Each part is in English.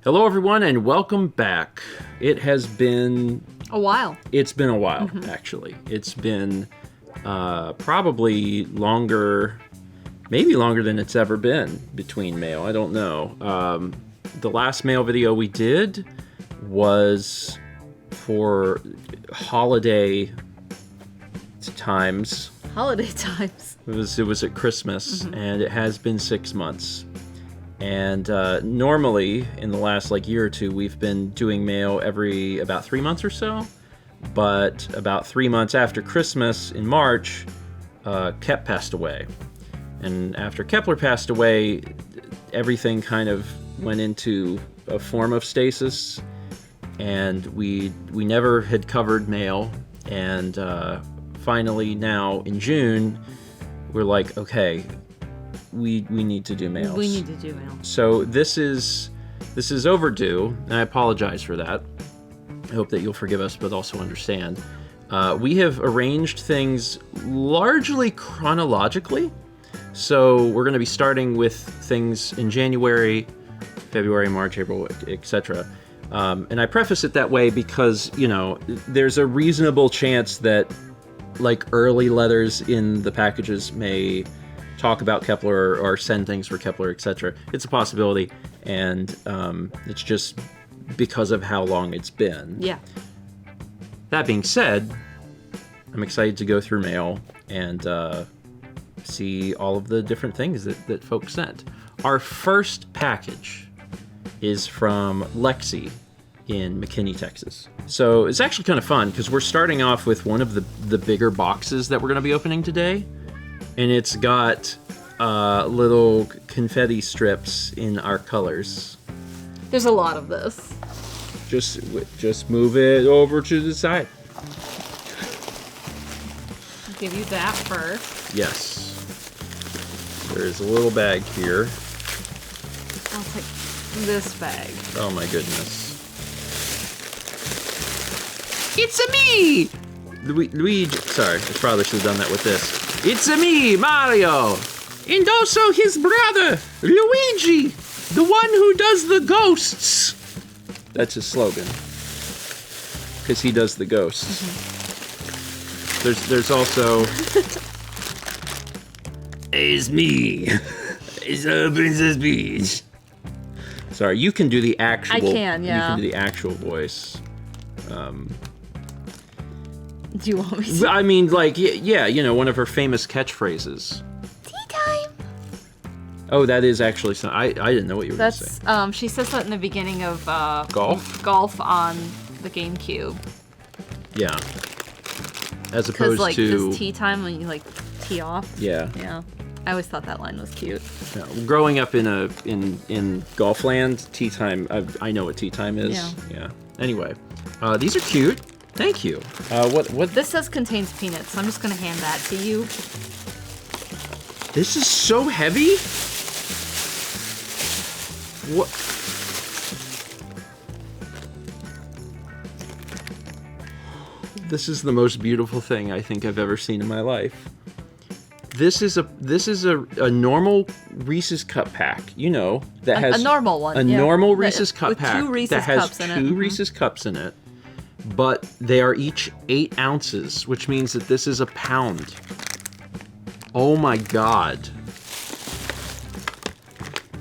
Hello, everyone, and welcome back. It has been... a while. It's been a while, actually. It's been probably longer, maybe longer than it's ever been between mail. I don't know. The last mail video we did was for holiday times. Holiday times. It was at Christmas, and it has been 6 months. And normally, in the last year or two, we've been doing mail every about 3 months or so. But about 3 months after Christmas, in March, Kep passed away. And after Kepler passed away, everything kind of went into a form of stasis. And we never had covered mail. And finally now, in June, we're like, okay, we need to do mails. We need to do mail. So this is overdue, and I apologize for that. I hope that you'll forgive us, but also understand. We have arranged things largely chronologically. So we're going to be starting with things in January, February, March, April, etc. And I preface it that way because, there's a reasonable chance that early letters in the packages may talk about Kepler or send things for Kepler, etc. It's a possibility, and it's just because of how long it's been. Yeah. That being said, I'm excited to go through mail and see all of the different things that folks sent. Our first package is from Lexi in McKinney, Texas. So it's actually kind of fun because we're starting off with one of the bigger boxes that we're going to be opening today. And it's got little confetti strips in our colors. There's a lot of this. Just move it over to the side. I'll give you that first. Yes. There's a little bag here. I'll take this bag. Oh my goodness. It's-a me! Luigi, sorry, I probably should have done that with this. It's-a me, Mario! And also his brother, Luigi! The one who does the ghosts! That's his slogan. Because he does the ghosts. There's also... It's me! It's Princess Peach! Sorry, you can do the actual... I can, yeah. You can do the actual voice. Do you want me to? I mean, yeah, one of her famous catchphrases. Tea time! Oh, that is actually something. I didn't know what you were going to say. She says that in the beginning of Golf? Golf on the GameCube. Yeah. As opposed Because, to... this tea time when you, tee off. Yeah. Yeah. I always thought that line was cute. Yeah. Growing up in Golfland, tea time, I know what tea time is. Yeah. Anyway, these are cute. Thank you. What? This says contains peanuts, so I'm just going to hand that to you. This is so heavy? What? This is the most beautiful thing I think I've ever seen in my life. This is a normal Reese's cup pack, that has a normal one. A normal Reese's cup with pack two Reese's that has cups in it. two Reese's cups in it. But they are each 8 ounces, which means that this is a pound. Oh my god.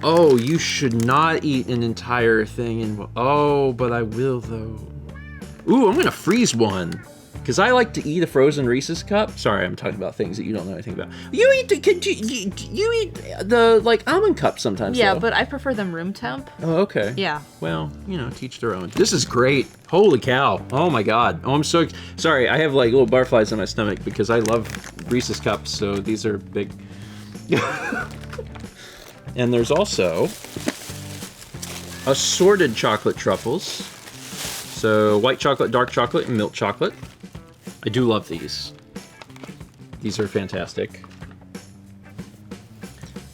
Oh, you should not eat an entire thing. Oh, but I will though. Ooh, I'm gonna freeze one. Because I like to eat a frozen Reese's cup. Sorry, I'm talking about things that you don't know anything about. You eat the almond cups sometimes. Yeah, though. but I prefer them room temp. Oh, okay. Yeah. Well, teach their own. This is great. Holy cow. Oh my god. Oh, I'm so sorry. I have little butterflies in my stomach because I love Reese's cups, so these are big. And there's also assorted chocolate truffles. So white chocolate, dark chocolate, and milk chocolate. I do love these. These are fantastic.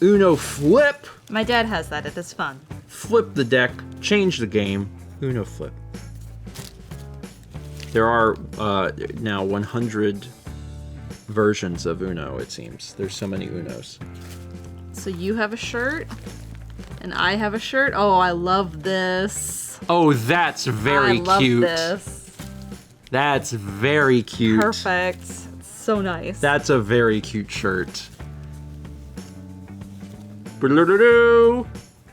Uno flip. My dad has that. It is fun. Flip the deck. Change the game. Uno flip. There are now 100 versions of Uno, it seems. There's so many Unos. So you have a shirt, And I have a shirt. Oh, I love this. Oh, that's very I love cute. This. That's very cute. Perfect. It's so nice. That's a very cute shirt. Do-do-do-do.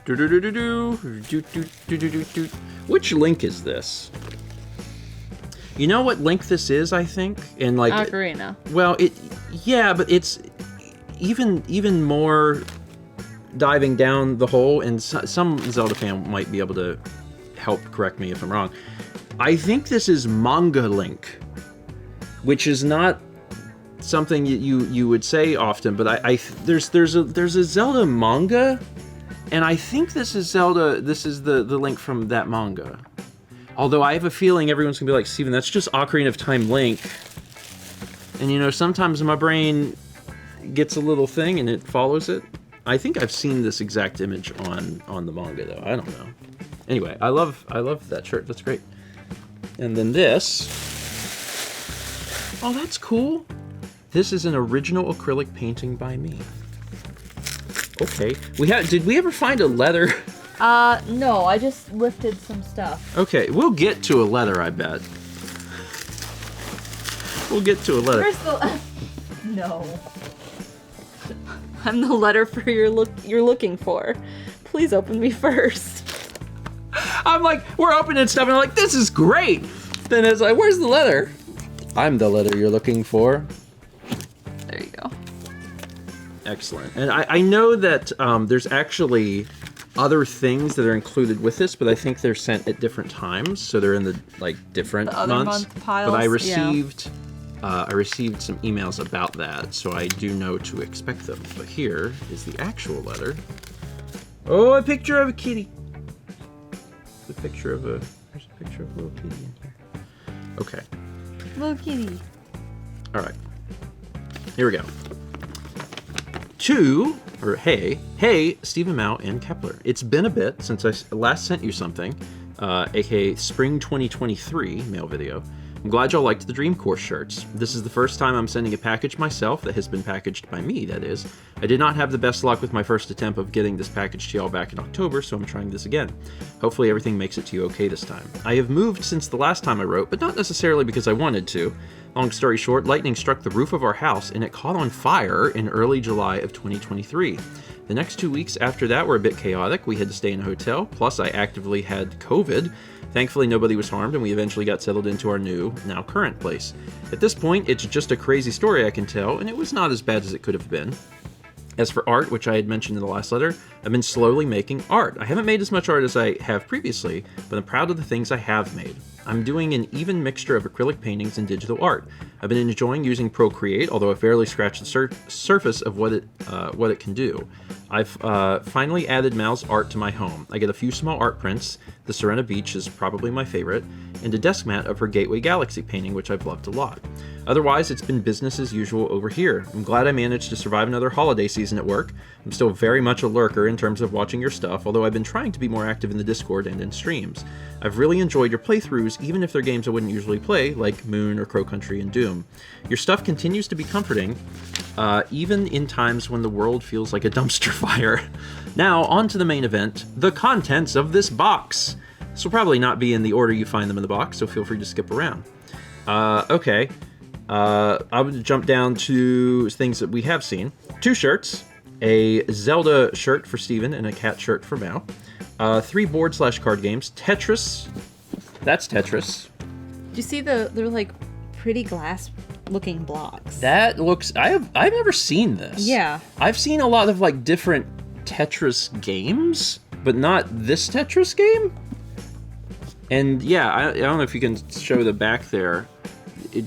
Do-do-do-do-do. Do-do-do-do-do-do. Which link is this? You know what link this is, I think? And like Ocarina. Well, but it's even more diving down the hole, and some Zelda fan might be able to help correct me if I'm wrong. I think this is manga link, which is not something you would say often, but there's a Zelda manga, and I think this is Zelda. This is the link from that manga. Although I have a feeling everyone's gonna be like, Steven, that's just Ocarina of Time link. And you know, sometimes my brain gets a little thing and it follows it. I think I've seen this exact image on the manga though. I don't know. Anyway, I love that shirt. That's great. And then this. Oh, that's cool. This is an original acrylic painting by me. Okay. Did we ever find a leather? No, I just lifted some stuff. Okay, we'll get to a leather, I bet. We'll get to a letter. Where's the... No. I'm the letter for you're looking for. Please open me first. I'm like, we're opening stuff, and I'm like, this is great. Then it's like, where's the letter? I'm the letter you're looking for. There you go. Excellent. And I know that there's actually other things that are included with this, but I think they're sent at different times, so they're in the like different the other months. month piles, but I received some emails about that, so I do know to expect them. But here is the actual letter. Oh, a picture of a kitty. There's a picture of a little kitty in here. Okay. Little kitty. All right. Here we go. Hey, Stephen Mao and Kepler. It's been a bit since I last sent you something, aka Spring 2023 mail video. I'm glad y'all liked the Dream Course shirts. This is the first time I'm sending a package myself that has been packaged by me, that is. I did not have the best luck with my first attempt of getting this package to y'all back in October, so I'm trying this again. Hopefully everything makes it to you okay this time. I have moved since the last time I wrote, but not necessarily because I wanted to. Long story short, lightning struck the roof of our house and it caught on fire in early July of 2023. The next 2 weeks after that were a bit chaotic. We had to stay in a hotel, plus I actively had COVID. Thankfully, nobody was harmed, and we eventually got settled into our new, now current place. At this point, it's just a crazy story I can tell, and it was not as bad as it could have been. As for art, which I had mentioned in the last letter, I've been slowly making art. I haven't made as much art as I have previously, but I'm proud of the things I have made. I'm doing an even mixture of acrylic paintings and digital art. I've been enjoying using Procreate, although I've barely scratched the surface of what it can do. I've finally added Mal's art to my home. I get a few small art prints. The Serena Beach is probably my favorite, and a desk mat of her Gateway Galaxy painting, which I've loved a lot. Otherwise, it's been business as usual over here. I'm glad I managed to survive another holiday season at work. I'm still very much a lurker in terms of watching your stuff, although I've been trying to be more active in the Discord and in streams. I've really enjoyed your playthroughs, even if they're games I wouldn't usually play, like Moon or Crow Country and Doom. Your stuff continues to be comforting, even in times when the world feels like a dumpster fire. Now, on to the main event, the contents of this box. This will probably not be in the order you find them in the box, so feel free to skip around. Okay. I would jump down to things that we have seen. 2 shirts, a Zelda shirt for Steven and a cat shirt for Mal. 3 board/card games. Tetris. That's Tetris. Do you see they're like pretty glass looking blocks? That looks... I've never seen this. Yeah. I've seen a lot of like different Tetris games, but not this Tetris game. And yeah, I don't know if you can show the back there.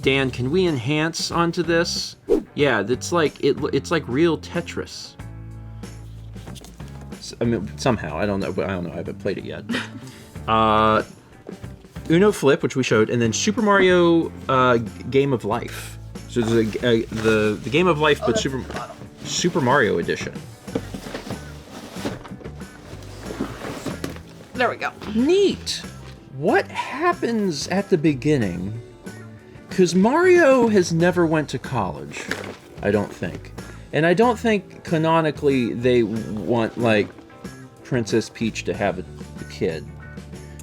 Dan, can we enhance onto this? Yeah, it's like it's like real Tetris. I mean, somehow I don't know, but I haven't played it yet. Uno Flip, which we showed, and then Super Mario Game of Life. So there's the Game of Life, but Super Mario edition. There we go. Neat. What happens at the beginning? Because Mario has never went to college, I don't think. And I don't think canonically they want, like, Princess Peach to have a kid.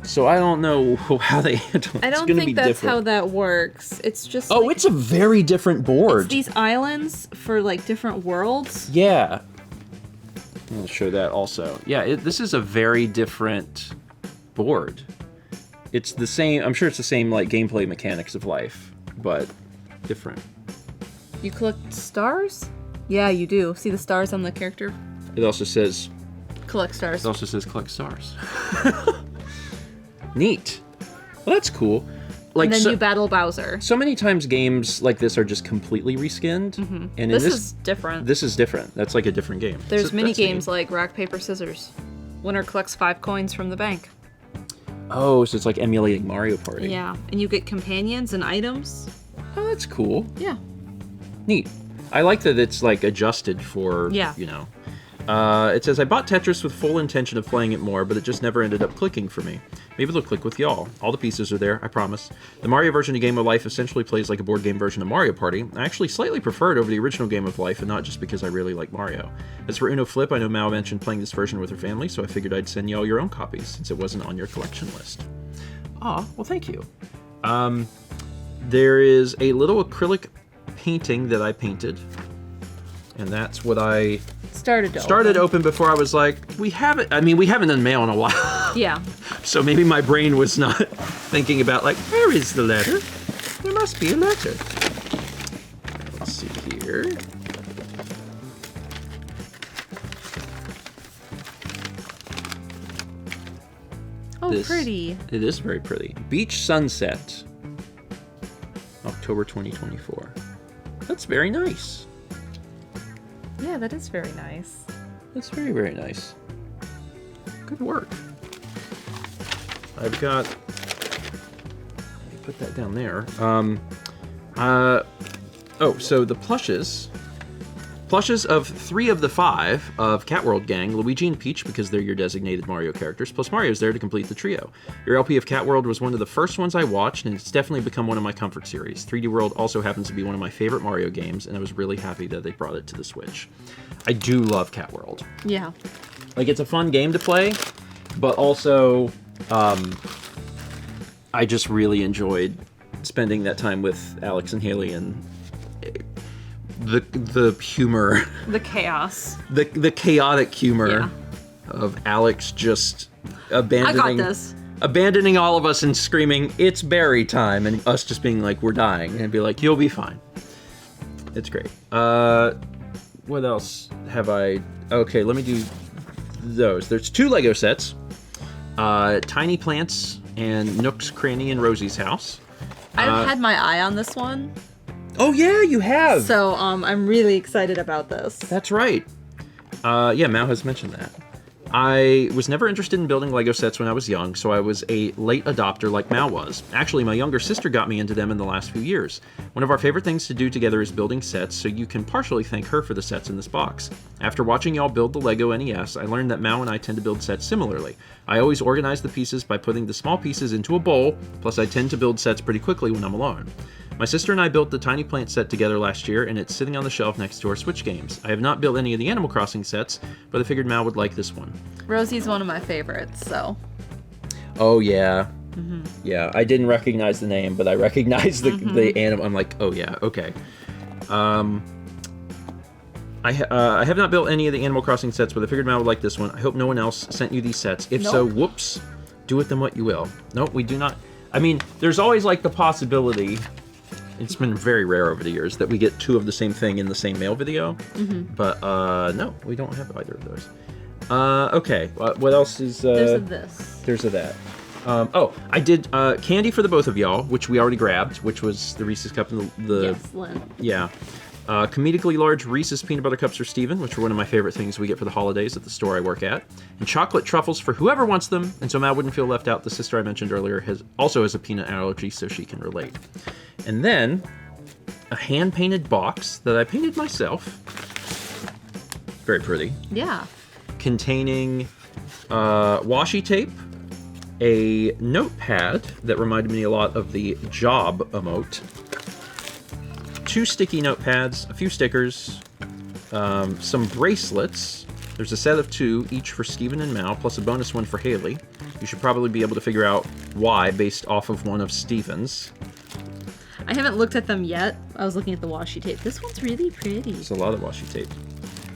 So I don't know how they handle it. I don't think that's how that works. It's just it's a very different board. It's these islands for like different worlds. Yeah. I'll show that also. Yeah, this is a very different board. It's the same, I'm sure it's the same like gameplay mechanics of Life, but different. You collect stars? Yeah, you do. See the stars on the character? It also says... Collect stars. It also says collect stars. Neat. Well, that's cool. Like, and then you battle Bowser. So many times games like this are just completely reskinned. Mm-hmm. And this is different. This is different. That's like a different game. There's mini games like rock, paper, scissors. Winner collects 5 coins from the bank. Oh, so it's like emulating Mario Party. Yeah, and you get companions and items. Oh, that's cool. Yeah. Neat. I like that it's like adjusted for, you know. It says, I bought Tetris with full intention of playing it more, but it just never ended up clicking for me. Maybe it'll click with y'all. All the pieces are there, I promise. The Mario version of Game of Life essentially plays like a board game version of Mario Party. I actually slightly prefer it over the original Game of Life, and not just because I really like Mario. As for Uno Flip, I know Mao mentioned playing this version with her family, so I figured I'd send y'all your own copies, since it wasn't on your collection list. Aw, well thank you. There is a little acrylic painting that I painted, and that's what I started open before I was like, we haven't done mail in a while. Yeah. So maybe my brain was not thinking about like, where is the letter? There must be a letter. Let's see here. Oh, pretty. It is very pretty. Beach Sunset. October 2024. That's very nice. Yeah, that is very nice. That's very, very nice. Good work. I've got... Let me put that down there. So the plushes... Plushes of 3 of the 5 of Cat World Gang, Luigi and Peach, because they're your designated Mario characters, plus Mario's there to complete the trio. Your LP of Cat World was one of the first ones I watched, and it's definitely become one of my comfort series. 3D World also happens to be one of my favorite Mario games, and I was really happy that they brought it to the Switch. I do love Cat World. Yeah. Like, it's a fun game to play, but also, I just really enjoyed spending that time with Alex and Haley, and the humor, the chaos, the chaotic humor of Alex just abandoning all of us and screaming, "It's berry time," and us just being like, "We're dying," and be like, "You'll be fine." It's great. What else have I? Okay, let me do those. There's 2 Lego sets, Tiny Plants and Nook's Cranny and Rosie's House. I've had my eye on this one. Oh yeah, you have. So I'm really excited about this. That's right. Yeah, Mao has mentioned that. I was never interested in building Lego sets when I was young, so I was a late adopter like Mao was. Actually, my younger sister got me into them in the last few years. One of our favorite things to do together is building sets, so you can partially thank her for the sets in this box. After watching y'all build the Lego NES, I learned that Mao and I tend to build sets similarly. I always organize the pieces by putting the small pieces into a bowl, plus I tend to build sets pretty quickly when I'm alone. My sister and I built the Tiny Plant set together last year, and it's sitting on the shelf next to our Switch games. I have not built any of the Animal Crossing sets, but I figured Mao would like this one. Rosie's one of my favorites, so. Oh, yeah. Mm-hmm. Yeah, I didn't recognize the name, but I recognized the animal. I'm like, oh, yeah, okay. I have not built any of the Animal Crossing sets, but I figured Mao would like this one. I hope no one else sent you these sets. If so, whoops. Do with them what you will. Nope, we do not. I mean, there's always like the possibility... It's been very rare over the years that we get 2 of the same thing in the same mail video. Mm-hmm. But, no, we don't have either of those. Okay, what else is... There's a this. There's a that. I did candy for the both of y'all, which we already grabbed, which was the Reese's Cup and the... Yes, Lynn. Yeah. Comedically large Reese's Peanut Butter Cups for Steven, which are one of my favorite things we get for the holidays at the store I work at. And chocolate truffles for whoever wants them, and so Matt wouldn't feel left out. The sister I mentioned earlier also has a peanut allergy, so she can relate. And then, a hand-painted box that I painted myself. Very pretty. Yeah. Containing washi tape, a notepad that reminded me a lot of the job emote, 2 sticky notepads, a few stickers, some bracelets, There's a set of 2, each for Steven and Mal, plus a bonus one for Haley. You should probably be able to figure out why based off of one of Steven's. I haven't looked at them yet. I was looking at the washi tape. This one's really pretty. There's a lot of washi tape.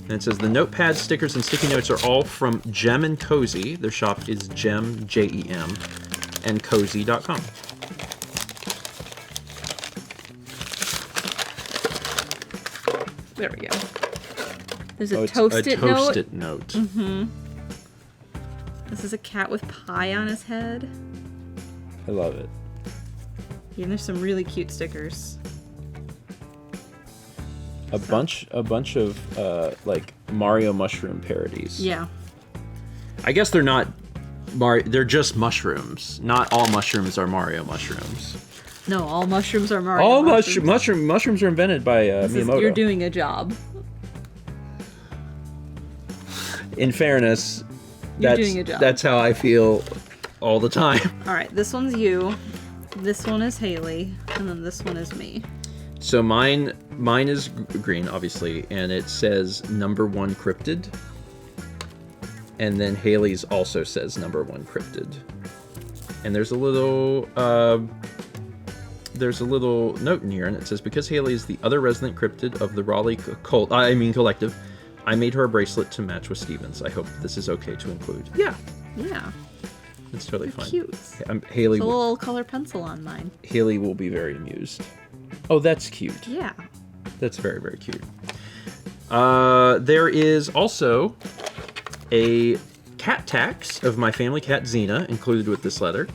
And it says the notepad, stickers, and sticky notes are all from Gem and Cozy. Their shop is Gem, Jem, and cozy.com. There we go. There's a it's toasted note. A toasted note. Mm-hmm. This is a cat with pie on his head. I love it. Yeah, and there's some really cute stickers. A bunch of like Mario mushroom parodies. Yeah. I guess they're not Mario. They're just mushrooms. Not all mushrooms are Mario mushrooms. No, all mushrooms are Mario. All mushrooms. mushrooms are invented by Miyamoto. You're doing a job. In fairness, You're doing a job. That's how I feel all the time. All right, this one's you. This one is Haley, and then this one is me. So mine is green, obviously, and it says #1 cryptid. And then Haley's also says #1 cryptid. And there's a little note in here, and it says, because Haley is the other resident cryptid of the Raleigh collective, I made her a bracelet to match with Steven's. I hope this is okay to include. Yeah. Yeah. It's totally fine. Cute. Haley. It's a little color pencil on mine. Haley will be very amused. Oh, that's cute. Yeah. That's very, very cute. There is also a cat tax of my family cat Xena included with this letter.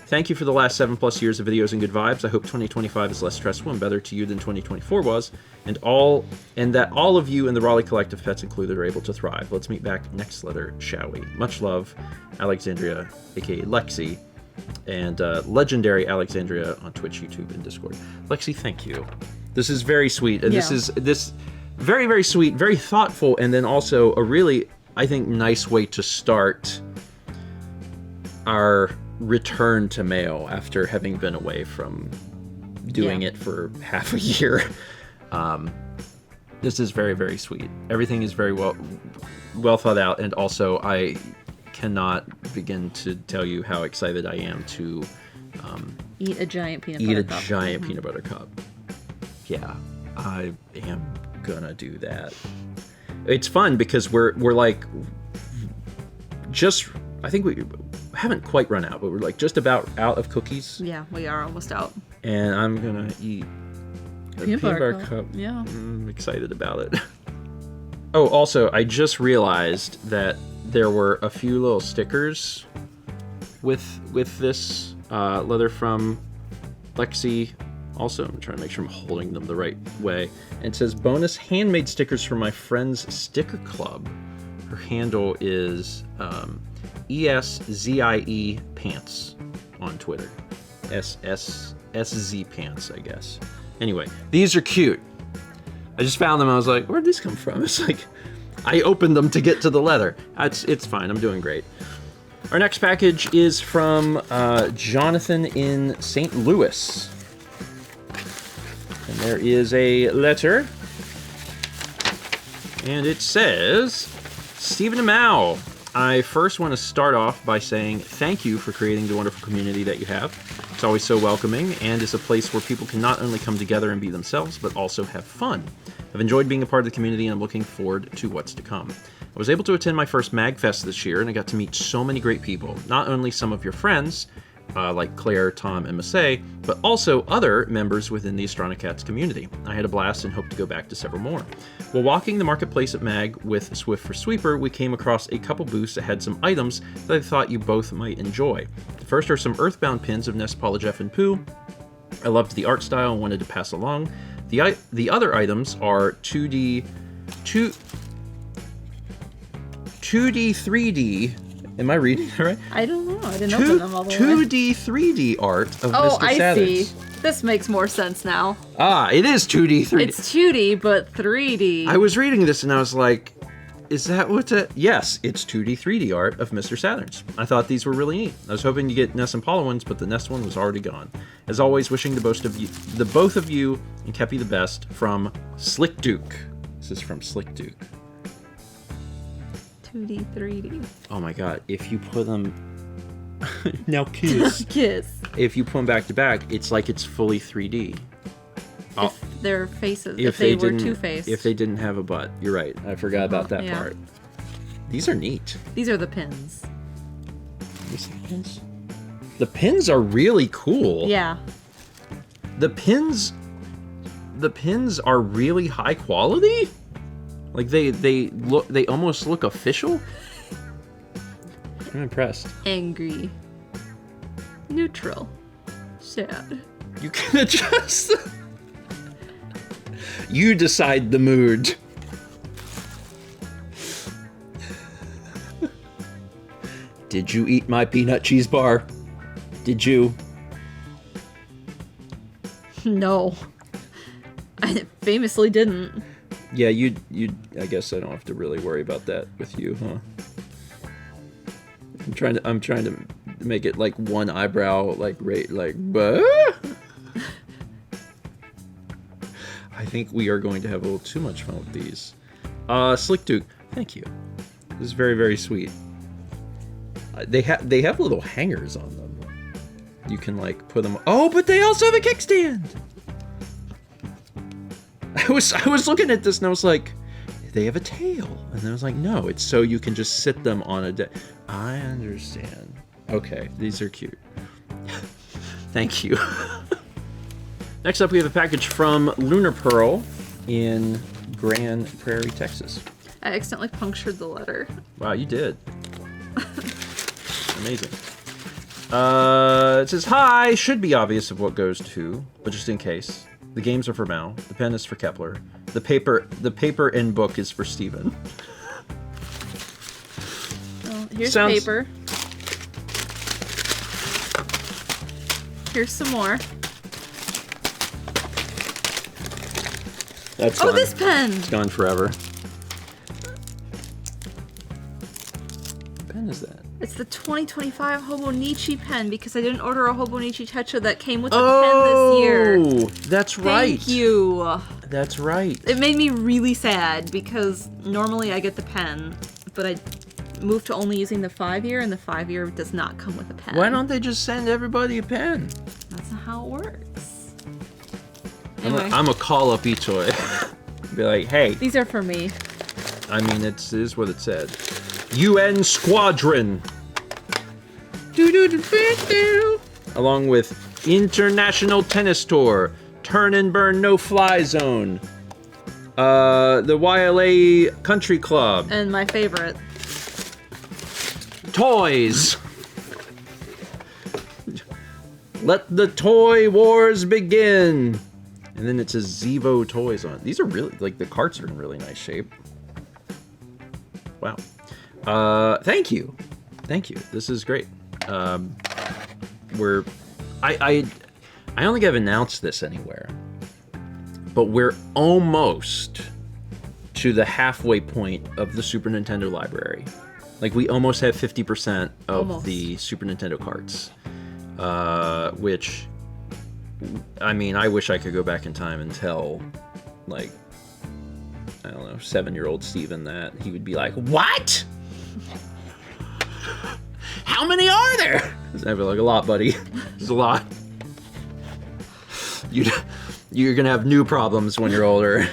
Thank you for the last 7+ years of videos and good vibes. I hope 2025 is less stressful and better to you than 2024 was, and that all of you in the Raleigh Collective, pets included, are able to thrive. Let's meet back next letter, shall we? Much love, Alexandria, aka Lexi, and legendary Alexandria on Twitch, YouTube, and Discord. Lexi, thank you. This is very sweet, and Yeah. this very, very sweet, very thoughtful, and then also a really, I think, nice way to start our return to mail after having been away from doing it for half a year. This is very, very sweet. Everything is very well thought out, and also I cannot begin to tell you how excited I am to eat a giant peanut butter cup. Yeah, I am gonna do that. It's fun because we're like just, I think we haven't quite run out, but we're like just about out of cookies. Yeah, we are almost out. And I'm gonna eat a peanut butter cup. Yeah. I'm excited about it. Oh, also, I just realized that there were a few little stickers with this leather from Lexi. Also, I'm trying to make sure I'm holding them the right way. And it says, bonus handmade stickers from my friend's sticker club. Her handle is ESZIE Pants on Twitter. SZ Pants, I guess. Anyway, these are cute. I just found them. I was like, where'd these come from? It's like, I opened them to get to the leather. It's fine. I'm doing great. Our next package is from Jonathan in St. Louis. And there is a letter. And it says, Stephen and Mal, I first want to start off by saying thank you for creating the wonderful community that you have. It's always so welcoming and is a place where people can not only come together and be themselves, but also have fun. I've enjoyed being a part of the community and I'm looking forward to what's to come. I was able to attend my first MagFest this year and I got to meet so many great people. Not only some of your friends, like Claire, Tom, and Massey, but also other members within the Astronocats community. I had a blast and hope to go back to several more. While walking the marketplace at Mag with Swift for Sweeper, we came across a couple booths that had some items that I thought you both might enjoy. The first are some Earthbound pins of Ness, Paula, Jeff, and Pooh. I loved the art style and wanted to pass along. The other items are 2D 3D. Am I reading it right? I don't know. I didn't open them all the way. 2D 3D art of Mr. I Saturns. see. This makes more sense now. Ah, it is 2D 3D. It's 2D, but 3D. I was reading this and I was like, is that what it? Yes, it's 2D 3D art of Mr. Saturns. I thought these were really neat. I was hoping to get Ness and Paula ones, but the Ness one was already gone. As always, wishing the both of you and Kepi the best from Slick Duke. This is from Slick Duke. 2D, 3D. Oh my god, if you put them... now kiss. Kiss. If you put them back to back, it's like it's fully 3D. If their faces, if they were two-faced. If they didn't have a butt. You're right. I forgot about that part. These are neat. These are the pins. You see the pins? The pins are really cool. Yeah. The pins are really high quality. Like they almost look official. I'm impressed. Angry. Neutral. Sad. You can adjust. You decide the mood. Did you eat my peanut cheese bar? Did you? No. I famously didn't. Yeah, you. I guess I don't have to really worry about that with you, huh? I'm trying to make it like one eyebrow, like bah? I think we are going to have a little too much fun with these. Slick Duke, thank you. This is very, very sweet. They have little hangers on them. You can like put them. Oh, but they also have a kickstand. I was looking at this and I was like, they have a tail, and I was like, no, it's so you can just sit them on a deck. I understand. Okay, these are cute. Thank you. Next up, we have a package from Lunar Pearl in Grand Prairie, Texas. I accidentally punctured the letter. Wow, you did. Amazing. It says, hi, should be obvious of what goes to, but just in case. The games are for Mal. The pen is for Kepler. The paper and book is for Steven. Well, here's paper. Here's some more. That's gone. This pen! It's gone forever. What pen is that? It's the 2025 Hobonichi pen because I didn't order a Hobonichi Tetra that came with the pen this year. Oh, that's right. Thank you. That's right. It made me really sad because normally I get the pen, but I moved to only using the 5-year, and the 5-year does not come with a pen. Why don't they just send everybody a pen? That's not how it works. Anyway. I'm a call up Itoy. Be like, hey. These are for me. I mean, it is what it said. UN Squadron. Along with International Tennis Tour, Turn and Burn No Fly Zone, the YLA Country Club, and my favorite, toys. Let the toy wars begin. And then it says Zevo Toys on it. These are really, like, the carts are in really nice shape. Wow. Thank you. This is great. I don't think I've announced this anywhere, but we're almost to the halfway point of the Super Nintendo library. Like, we almost have 50% of the Super Nintendo carts, which, I mean, I wish I could go back in time and tell, like, I don't know, 7-year-old Steven that. He would be like, what? How many are there? I'd be like, a lot, buddy. There's a lot. You're gonna have new problems when you're older.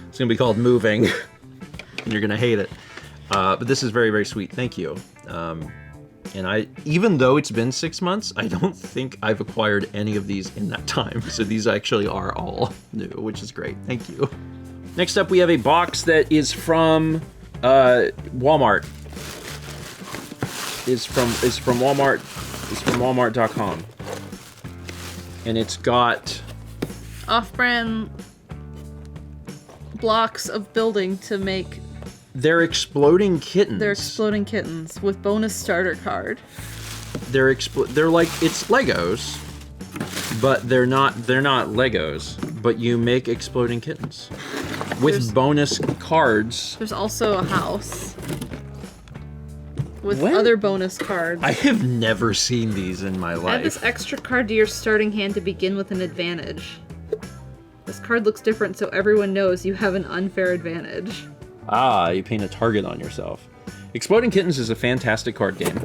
It's gonna be called moving, and you're gonna hate it. But this is very, very sweet. Thank you. And even though it's been 6 months, I don't think I've acquired any of these in that time. So these actually are all new, which is great. Thank you. Next up, we have a box that is from Walmart. Is from Walmart. It's from Walmart.com. And it's got off-brand blocks of building to make. They're exploding kittens. They're exploding kittens with bonus starter card. They're like, it's Legos, but they're not Legos. But you make exploding kittens with bonus cards. There's also a house with other bonus cards. I have never seen these in my life. Add this extra card to your starting hand to begin with an advantage. This card looks different so everyone knows you have an unfair advantage. Ah, you paint a target on yourself. Exploding Kittens is a fantastic card game.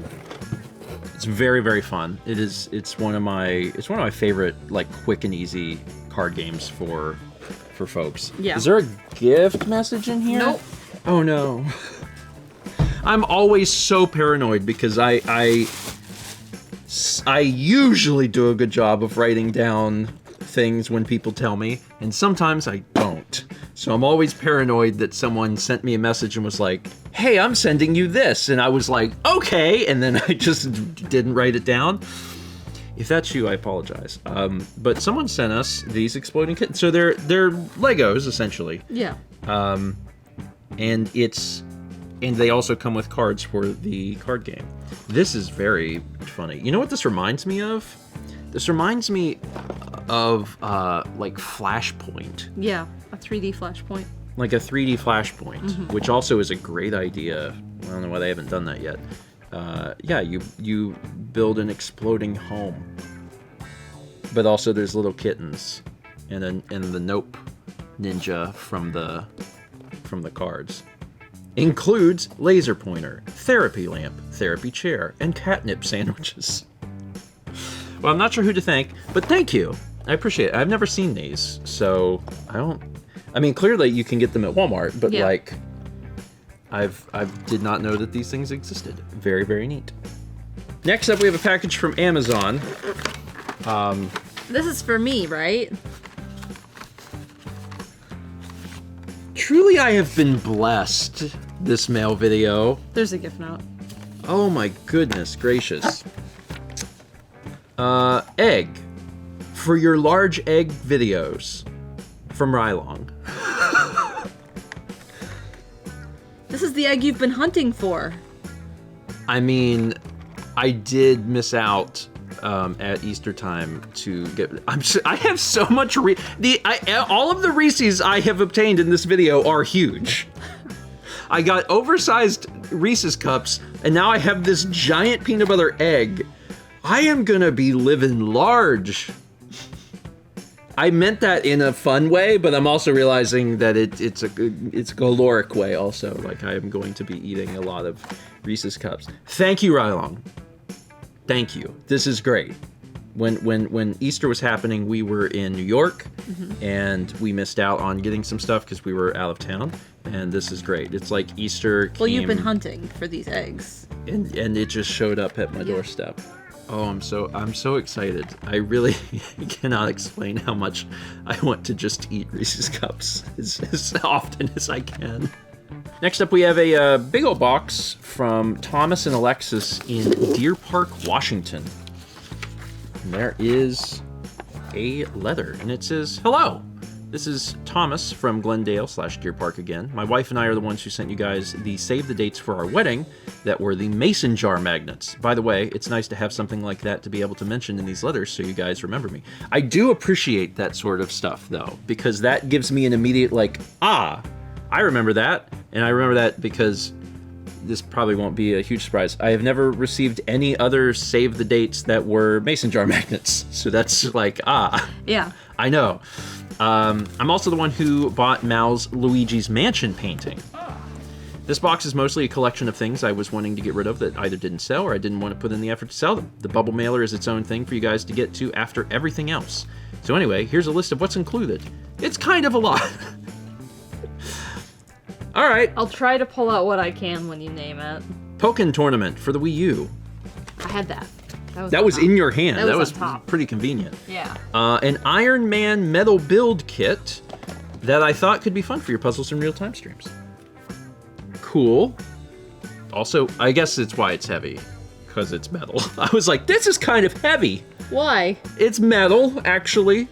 It's very, very fun. It's one of my favorite, like, quick and easy card games for folks. Yeah. Is there a gift message in here? Nope. Oh no. I'm always so paranoid because I usually do a good job of writing down things when people tell me, and sometimes I don't. So I'm always paranoid that someone sent me a message and was like, hey, I'm sending you this. And I was like, okay. And then I just didn't write it down. If that's you, I apologize. But someone sent us these Exploding Kittens. So they're Legos, essentially. Yeah. And they also come with cards for the card game. This is very funny. You know what this reminds me of? This reminds me of like Flashpoint. Yeah, a 3D Flashpoint. Like a 3D Flashpoint, which also is a great idea. I don't know why they haven't done that yet. Yeah, you build an exploding home, but also there's little kittens, and the Nope ninja from the cards. Includes laser pointer, therapy lamp, therapy chair, and catnip sandwiches. Well, I'm not sure who to thank, but thank you. I appreciate it. I've never seen these, so I mean, clearly you can get them at Walmart, but yeah. like, I did not know that these things existed. Very, very neat. Next up, we have a package from Amazon. This is for me, right? Truly, I have been blessed this mail video. There's a gift note. Oh my goodness gracious. Egg. For your large egg videos. From Rylong. This is the egg you've been hunting for. I mean, I did miss out at Easter time to get. I have so much. All of the Reese's I have obtained in this video are huge. I got oversized Reese's cups, and now I have this giant peanut butter egg. I am gonna be living large. I meant that in a fun way, but I'm also realizing that it's a caloric way also. Like, I am going to be eating a lot of Reese's cups. Thank you, Rylong. Thank you. This is great. When Easter was happening, we were in New York, and we missed out on getting some stuff because we were out of town. And this is great. It's like Easter came, Well, you've been hunting for these eggs. and it just showed up at my doorstep. Oh, I'm so excited. I really cannot explain how much I want to just eat Reese's Cups as often as I can. Next up, we have a big old box from Thomas and Alexis in Deer Park, Washington. And there is a letter, and it says, hello. This is Thomas from Glendale/Deer Park again. My wife and I are the ones who sent you guys the save the dates for our wedding that were the mason jar magnets. By the way, it's nice to have something like that to be able to mention in these letters so you guys remember me. I do appreciate that sort of stuff, though, because that gives me an immediate, like, I remember that. And I remember that because this probably won't be a huge surprise. I have never received any other save the dates that were mason jar magnets. So that's like, Yeah. I know. I'm also the one who bought Mal's Luigi's Mansion painting. This box is mostly a collection of things I was wanting to get rid of that either didn't sell or I didn't want to put in the effort to sell them. The bubble mailer is its own thing for you guys to get to after everything else. So anyway, here's a list of what's included. It's kind of a lot. All right. I'll try to pull out what I can when you name it. Pokken Tournament for the Wii U. I had that. That was in your hand. That was pretty convenient. Yeah. An Iron Man metal build kit that I thought could be fun for your puzzles and real-time streams. Cool. Also, I guess it's why it's heavy, because it's metal. I was like, this is kind of heavy. Why? It's metal, actually. 2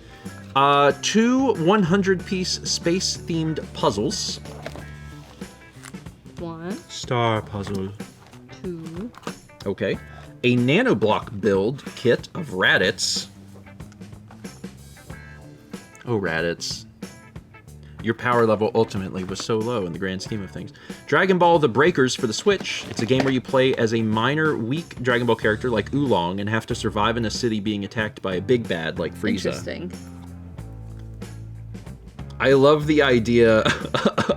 100-piece space-themed puzzles. 1. Star puzzle. 2. Okay. A nanoblock build kit of Raditz. Oh, Raditz. Your power level ultimately was so low in the grand scheme of things. Dragon Ball The Breakers for the Switch. It's a game where you play as a minor, weak Dragon Ball character like Oolong and have to survive in a city being attacked by a big bad like Frieza. Interesting. I love the idea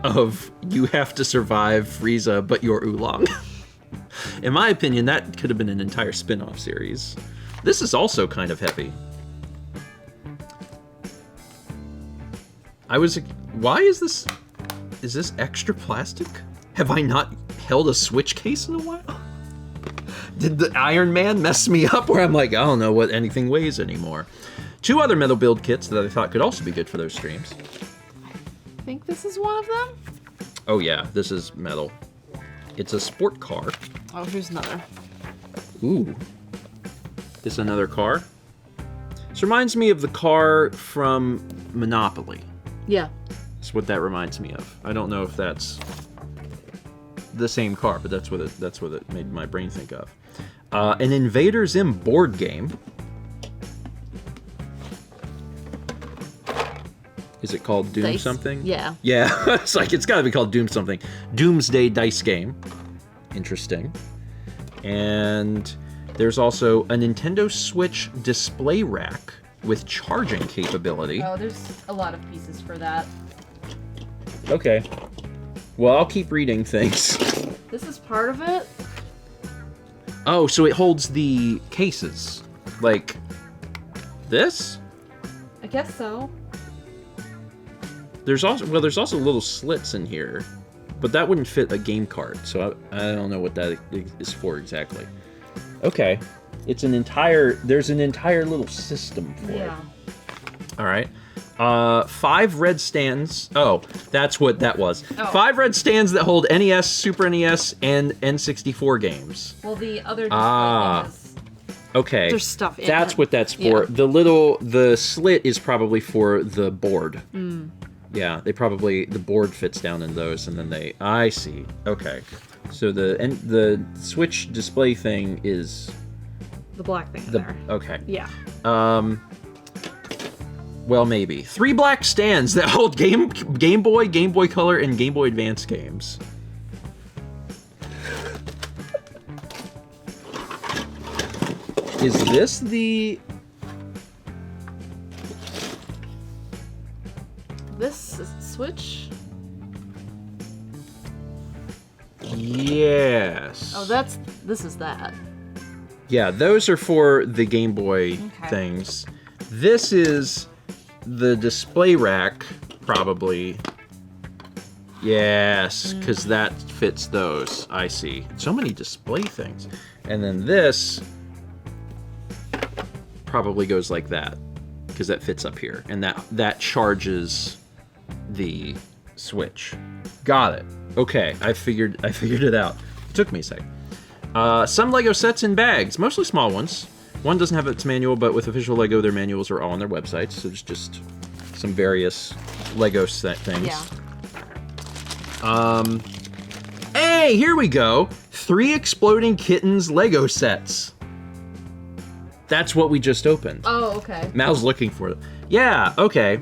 of you have to survive Frieza, but you're Oolong. In my opinion, that could have been an entire spin-off series. This is also kind of heavy. Why is this... Is this extra plastic? Have I not held a Switch case in a while? Did the Iron Man mess me up where I'm like, I don't know what anything weighs anymore? 2 other metal build kits that I thought could also be good for those streams. I think this is one of them. Oh yeah, this is metal. It's a sport car. Oh, here's another. Ooh. This another car? This reminds me of the car from Monopoly. Yeah. That's what that reminds me of. I don't know if that's the same car, but that's what it made my brain think of. An Invader Zim board game. Is it called Doom Dice. something? Yeah. Yeah, it's like, it's gotta be called Doom something. Doomsday dice game. Interesting. And there's also a Nintendo Switch display rack with charging capability. Oh, there's a lot of pieces for that. Okay. Well, I'll keep reading things. This is part of it? Oh, so it holds the cases. Like this? I guess so. There's also little slits in here, but that wouldn't fit a game cart, so I don't know what that is for exactly. Okay. There's an entire little system for it. All right. 5 red stands. Oh, that's what that was. Oh. 5 red stands that hold NES, Super NES, and N64 games. Well, the other display is... Okay. There's stuff in That's it. what that's for. Yeah. The slit is probably for the board. Mm. Yeah, the board fits down in those, and then I see. Okay. So the Switch display thing is... The black thing in there. Okay. Yeah. Well, maybe. 3 black stands that hold Game Boy, Game Boy Color, and Game Boy Advance games. Is this the... This is Switch? Yes. Oh, this is that. Yeah, those are for the Game Boy things. This is the display rack, probably. Yes, because that fits those. I see. So many display things. And then this probably goes like that, because that fits up here. And that charges the Switch. Got it. Okay, I figured it out. It took me a second. Some Lego sets in bags, mostly small ones. One doesn't have its manual, but with official Lego, their manuals are all on their websites. So there's just some various Lego set things. Yeah. Hey, here we go. 3 Exploding Kittens Lego sets. That's what we just opened. Oh, okay. Mal's looking for them. Yeah, okay.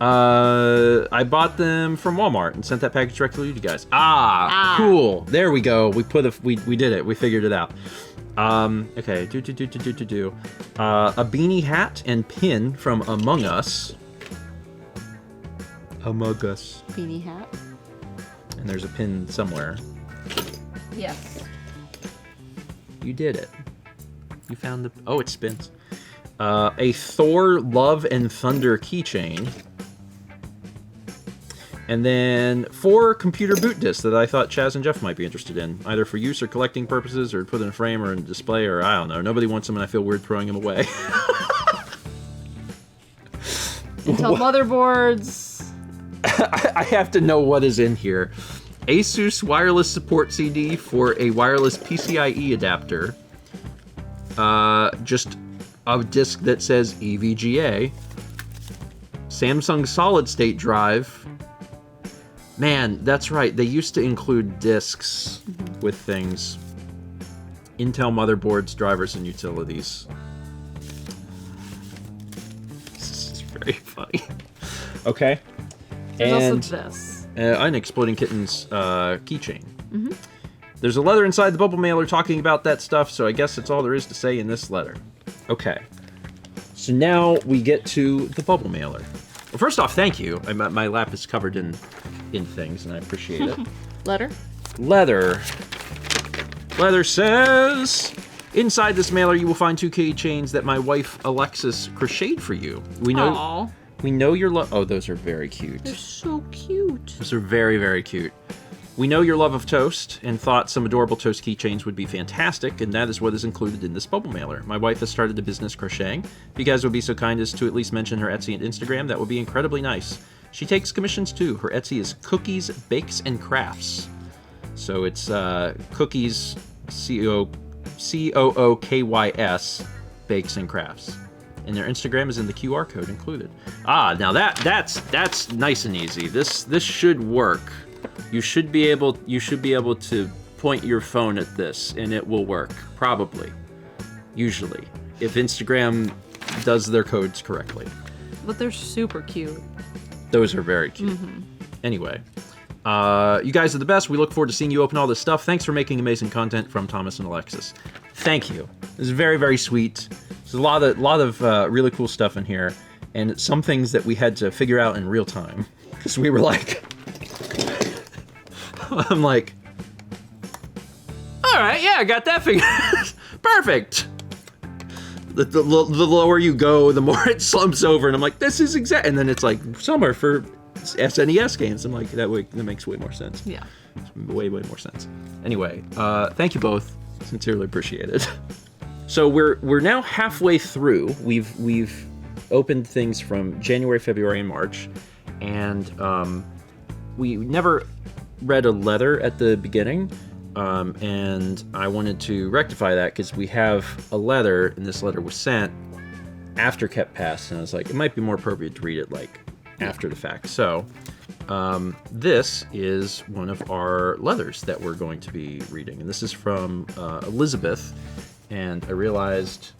I bought them from Walmart and sent that package directly to you guys. Cool. There we go. We did it. We figured it out. Okay. A beanie hat and pin from Among Us. Among Us. Beanie hat. And there's a pin somewhere. Yes. You did it. You found the... Oh, it spins. A Thor Love and Thunder keychain. And then 4 computer boot discs that I thought Chaz and Jeff might be interested in, either for use or collecting purposes, or put in a frame or in a display, or I don't know. Nobody wants them, and I feel weird throwing them away. Intel motherboards. I have to know what is in here. Asus wireless support CD for a wireless PCIe adapter. Just a disc that says EVGA. Samsung solid state drive. Man, that's right. They used to include discs with things. Intel motherboards, drivers, and utilities. This is very funny. Okay. There's also this. An Exploding Kittens keychain. Mm-hmm. There's a letter inside the bubble mailer talking about that stuff, so I guess that's all there is to say in this letter. Okay. So now we get to the bubble mailer. Well, first off, thank you. My lap is covered in things, and I appreciate it. Letter? Leather. leather says, inside this mailer you will find 2 keychains that my wife Alexis crocheted for you. We know Aww. We know your love. Oh, those are very cute. They're so cute. Those are very, very cute. We know your love of toast and thought some adorable toast keychains would be fantastic, and that is what is included in this bubble mailer. My wife has started a business crocheting. If you guys would be so kind as to at least mention her Etsy and Instagram, that would be incredibly nice. She takes commissions too. Her Etsy is Cookies, Bakes, and Crafts. So it's Cookies, COOKYS, Bakes and Crafts. And their Instagram is in the QR code included. Ah, now that's nice and easy. This should work. You should be able to point your phone at this and it will work, probably. Usually, if Instagram does their codes correctly. But they're super cute. Those are very cute. Anyway, you guys are the best. We look forward to seeing you open all this stuff. Thanks for making amazing content from Thomas and Alexis. Thank you. This is very, very sweet. There's a lot of really cool stuff in here, and some things that we had to figure out in real time because we were like, I'm like, all right, yeah, I got that figured out. Perfect. The lower you go, the more it slumps over, and I'm like, this is exact. And then it's like, some are for SNES games. I'm like, that makes way more sense. Yeah. Way more sense. Anyway, thank you both. Sincerely appreciate it. So we're now halfway through. We've opened things from January, February, and March, and we never read a letter at the beginning, and I wanted to rectify that because we have a letter, and this letter was sent after Kept Passed, and I was like, it might be more appropriate to read it like after the fact. So this is one of our letters that we're going to be reading, and this is from Elizabeth. And I realized,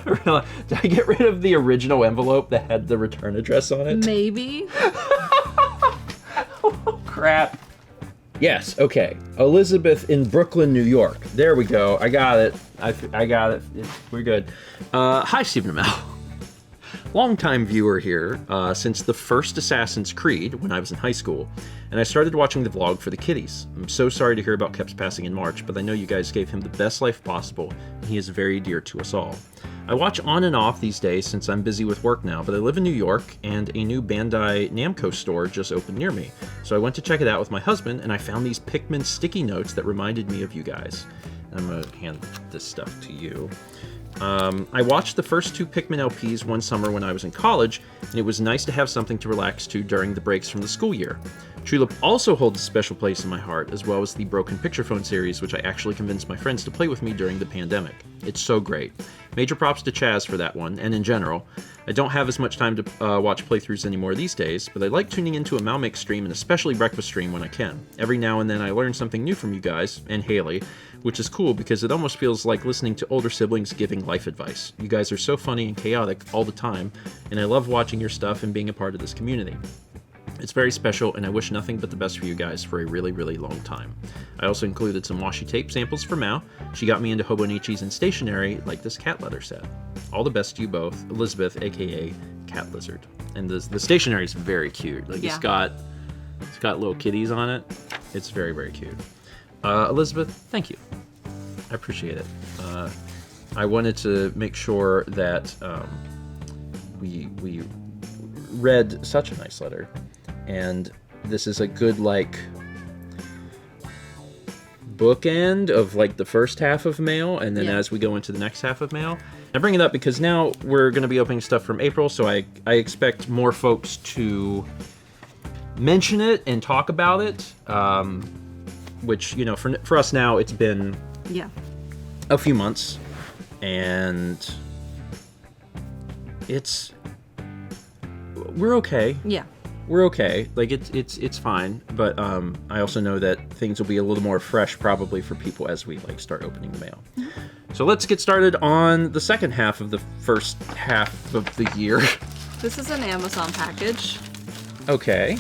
did I get rid of the original envelope that had the return address on it? Maybe. Oh, crap. Yes, okay. Elizabeth in Brooklyn, New York. There we go. I got it. I got it. We're good. Hi, Stephen Amell. Longtime viewer here since the first Assassin's Creed when I was in high school, and I started watching the vlog for the kiddies. I'm so sorry to hear about Kep's passing in March, but I know you guys gave him the best life possible, and he is very dear to us all. I watch on and off these days since I'm busy with work now, but I live in New York, and a new Bandai Namco store just opened near me. So I went to check it out with my husband, and I found these Pikmin sticky notes that reminded me of you guys. I'm gonna hand this stuff to you. I watched the first 2 Pikmin LPs one summer when I was in college, and it was nice to have something to relax to during the breaks from the school year. Tulip also holds a special place in my heart, as well as the Broken Picture Phone series, which I actually convinced my friends to play with me during the pandemic. It's so great. Major props to Chaz for that one, and in general. I don't have as much time to watch playthroughs anymore these days, but I like tuning into a Malmix stream, and especially Breakfast stream when I can. Every now and then I learn something new from you guys, and Haley, which is cool because it almost feels like listening to older siblings giving life advice. You guys are so funny and chaotic all the time, and I love watching your stuff and being a part of this community. It's very special, and I wish nothing but the best for you guys for a really, really long time. I also included some washi tape samples for Mao. She got me into Hobonichis and stationery, like this cat letter said. All the best to you both, Elizabeth, aka Cat Lizard. And the stationery is very cute. Like, yeah. It's got little kitties on it. It's very, very cute. Elizabeth, thank you. I appreciate it. I wanted to make sure that we read such a nice letter, and this is a good like bookend of like the first half of mail, and then as we go into the next half of mail. I bring it up because now we're going to be opening stuff from April, so I expect more folks to mention it and talk about it. Which, you know, for us now, it's been a few months, and we're okay. Yeah. We're okay. Like, it's fine, but I also know that things will be a little more fresh probably for people as we like start opening the mail. Mm-hmm. So let's get started on the second half of the first half of the year. This is an Amazon package. Okay.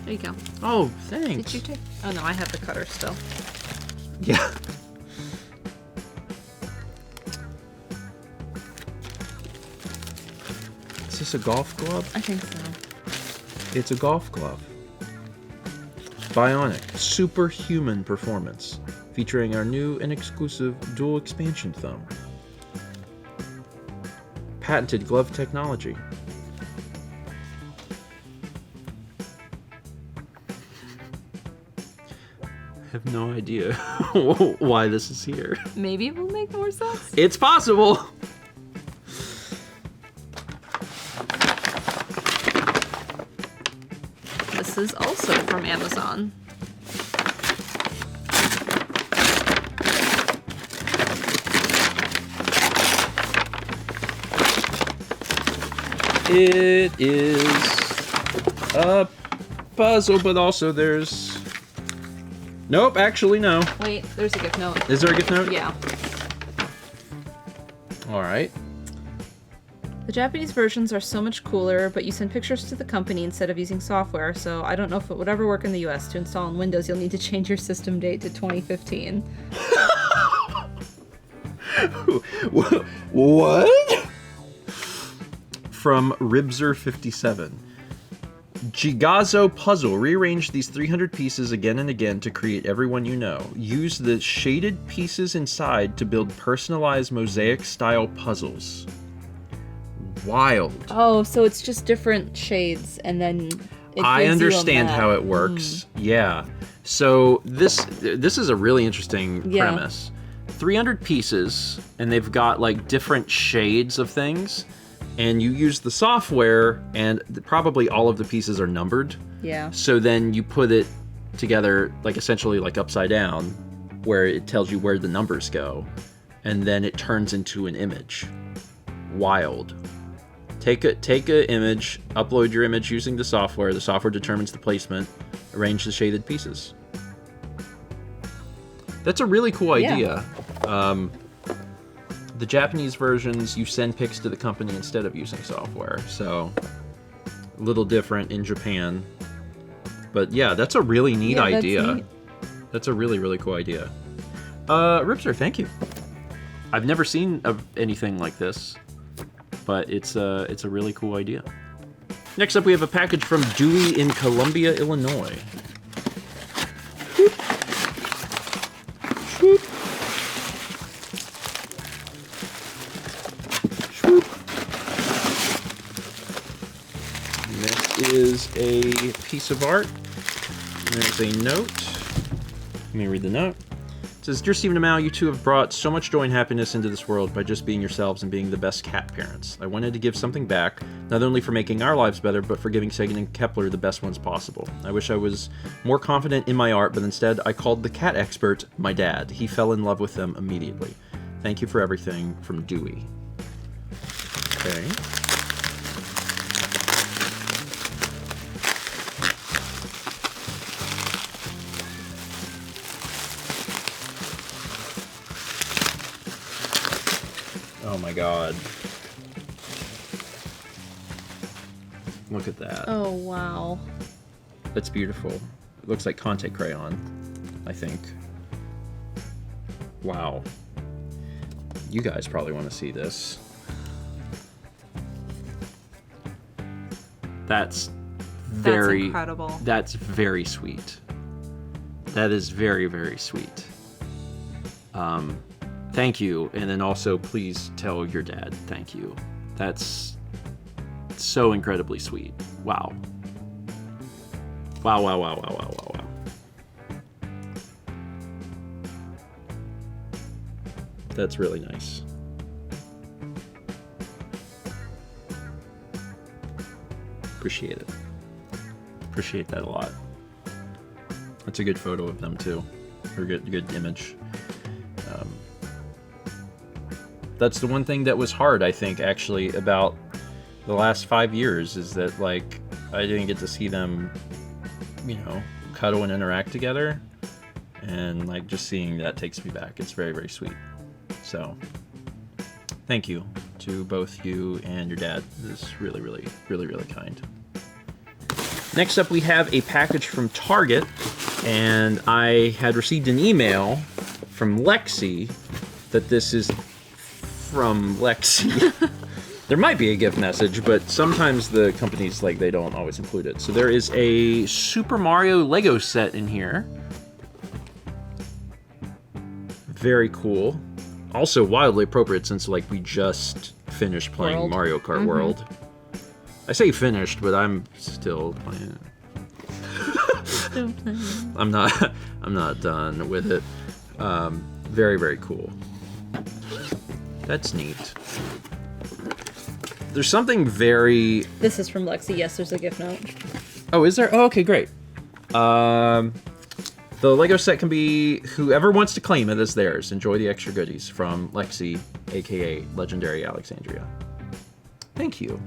There you go. Oh, thanks. Did you take? Oh no, I have the cutter still. Yeah. Is this a golf glove? I think so. It's a golf glove. bionic, superhuman performance, featuring our new and exclusive dual expansion thumb. Patented glove technology. I have no idea why this is here. Maybe it will make more sense. It's possible. This is also from Amazon. It is a puzzle, but also there's... Nope, actually no. Wait, there's a gift note. Is there a gift note? Yeah. Alright. The Japanese versions are so much cooler, but you send pictures to the company instead of using software, so I don't know if it would ever work in the US. To install on Windows, you'll need to change your system date to 2015. What? From Ribzer57. Gigazo Puzzle. Rearrange these 300 pieces again and again to create everyone you know. Use the shaded pieces inside to build personalized mosaic-style puzzles. Wild. Oh, so it's just different shades, and then I understand how it works. Yeah. So this is a really interesting premise. 300 pieces, and they've got like different shades of things. And you use the software, and probably all of the pieces are numbered. Yeah. So then you put it together, like essentially like upside down, where it tells you where the numbers go, and then it turns into an image. Wild. Take a image, upload your image using the software. The software determines the placement. Arrange the shaded pieces. That's a really cool idea. The Japanese versions, you send pics to the company instead of using software, so a little different in Japan. But yeah, that's a really neat idea. That's a really, really cool idea. Ripster, thank you. I've never seen anything like this, but it's a really cool idea. Next up, we have a package from Dewey in Columbia, Illinois. Is a piece of art. There's a note. Let me read the note. It says, Dear Stephen and Mal, you two have brought so much joy and happiness into this world by just being yourselves and being the best cat parents. I wanted to give something back, not only for making our lives better, but for giving Sagan and Kepler the best ones possible. I wish I was more confident in my art, but instead I called the cat expert my dad. He fell in love with them immediately. Thank you for everything, from Dewey. Okay. Oh my god. Look at that. Oh, wow. That's beautiful. It looks like Conte crayon, I think. Wow. You guys probably want to see this. That's incredible. That's very sweet. That is very, very sweet. Thank you, and then also please tell your dad thank you. That's so incredibly sweet. Wow. Wow, wow, wow, wow, wow, wow, wow. That's really nice. Appreciate it. Appreciate that a lot. That's a good photo of them too. Or good image. That's the one thing that was hard, I think, actually, about the last 5 years, is that, like, I didn't get to see them, you know, cuddle and interact together. And, like, just seeing that takes me back. It's very, very sweet. So, thank you to both you and your dad. This is really, really, really, really kind. Next up, we have a package from Target. And I had received an email from Lexi that this is from Lexi. There might be a gift message, but sometimes the companies, like, they don't always include it. So there is a Super Mario Lego set in here. Very cool. Also wildly appropriate since, like, we just finished playing Mario Kart World. I say finished, but I'm still playing it. I'm not done with it. Very, very cool. That's neat. There's something very... This is from Lexi. Yes, there's a gift note. Oh, is there? Oh, okay, great. The Lego set can be... Whoever wants to claim it as theirs. Enjoy the extra goodies from Lexi, a.k.a. Legendary Alexandria. Thank you.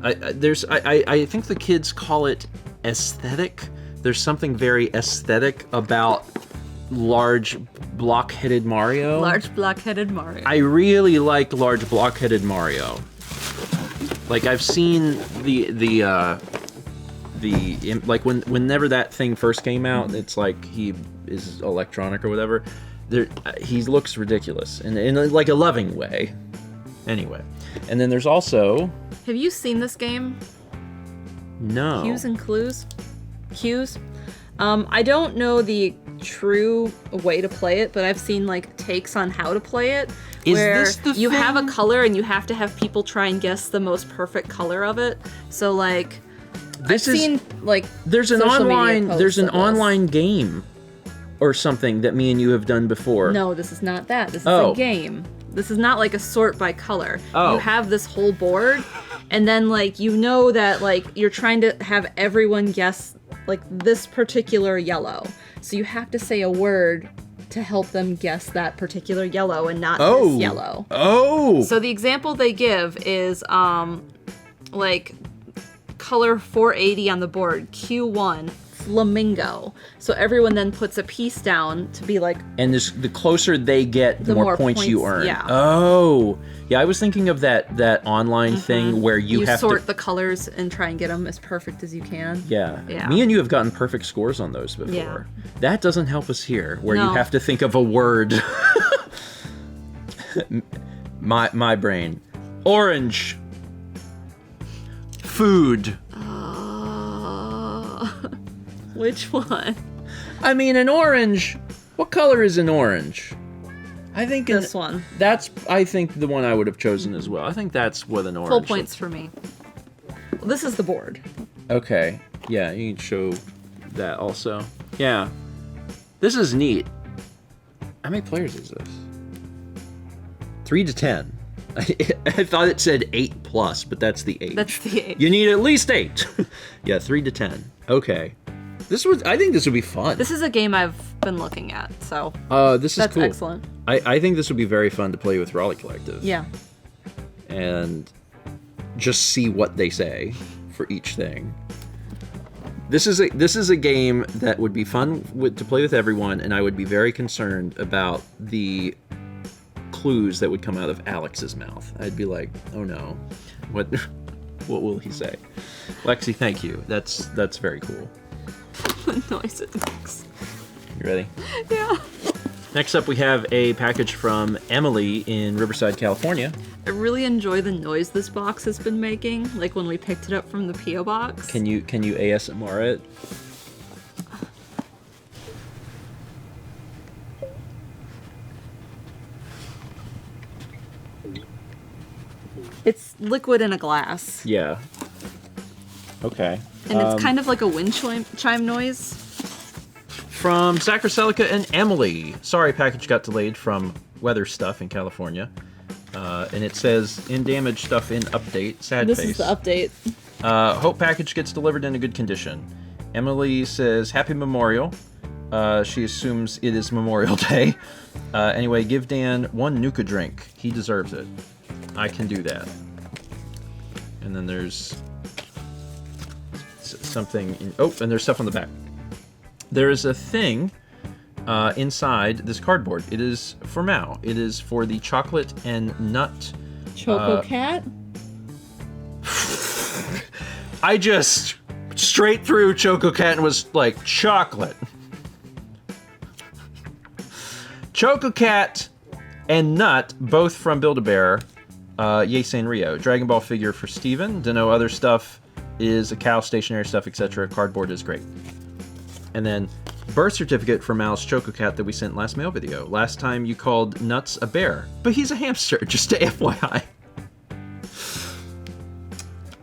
I think the kids call it aesthetic. There's something very aesthetic about large block-headed Mario. Large block-headed Mario. I really like large block-headed Mario. Like, I've seen like whenever that thing first came out, it's like he is electronic or whatever. He looks ridiculous in like a loving way. Anyway, and then there's also. Have you seen this game? No. Cues and Clues. Cues. I don't know the true way to play it, but I've seen like takes on how to play it. Where you have a color and you have to have people try and guess the most perfect color of it. So like, I've seen like there's an online game or something that me and you have done before. No, this is not that. This is a game. This is not like a sort by color. Oh. You have this whole board, and then like you know that like you're trying to have everyone guess like this particular yellow. So you have to say a word to help them guess that particular yellow and not this yellow. Oh. So the example they give is like color 480 on the board, Q1, flamingo. So everyone then puts a piece down to be like... And the closer they get, the more points you earn. Yeah. Oh. Yeah, I was thinking of that online thing where you have sort the colors and try and get them as perfect as you can. Yeah. Me and you have gotten perft scores on those before. Yeah. That doesn't help us here, where you have to think of a word. my brain. Orange. Food. Which one? I mean, an orange. What color is an orange? I think this one. That's, I think, the one I would have chosen as well. I think that's what an orange. Full points for me. Well, this is the board. Okay. Yeah, you can show that also. Yeah. This is neat. How many players is this? 3 to 10. I thought it said 8+, but that's the 8. That's the 8. You need at least 8. Yeah, 3 to 10. Okay. I think this would be fun. This is a game I've been looking at, so. This is cool. That's excellent. I think this would be very fun to play with Raleigh Collective. Yeah. And just see what they say for each thing. This is a game that would be fun to play with everyone, and I would be very concerned about the clues that would come out of Alex's mouth. I'd be like, oh no, what will he say? Lexi, thank you. That's very cool. The noise it makes. You ready? Yeah. Next up, we have a package from Emily in Riverside, California. I really enjoy the noise this box has been making, like when we picked it up from the P.O. box. Can you ASMR it? It's liquid in a glass. Yeah. Okay. And it's kind of like a wind chime noise. From Sacrocelica and Emily. Sorry, package got delayed from weather stuff in California. And it says, in damage stuff in update. Sad this face. This is the update. Hope package gets delivered in a good condition. Emily says, Happy Memorial. She assumes it is Memorial Day. Anyway, give Dan one Nuka drink. He deserves it. I can do that. And then there's something and there's stuff on the back. There is a thing inside this cardboard. It is for Mao. It is for the chocolate and nut Choco Cat? I just straight through Choco Cat and was like, chocolate. Choco Cat and nut, both from Build-A-Bear. Yay Sanrio. Dragon Ball figure for Steven. Dunno, other stuff is a cow, stationary stuff, etc. Cardboard is great. And then birth certificate for Mal's Choco Cat that we sent last mail video. Last time you called Nuts a bear, but he's a hamster, just to FYI.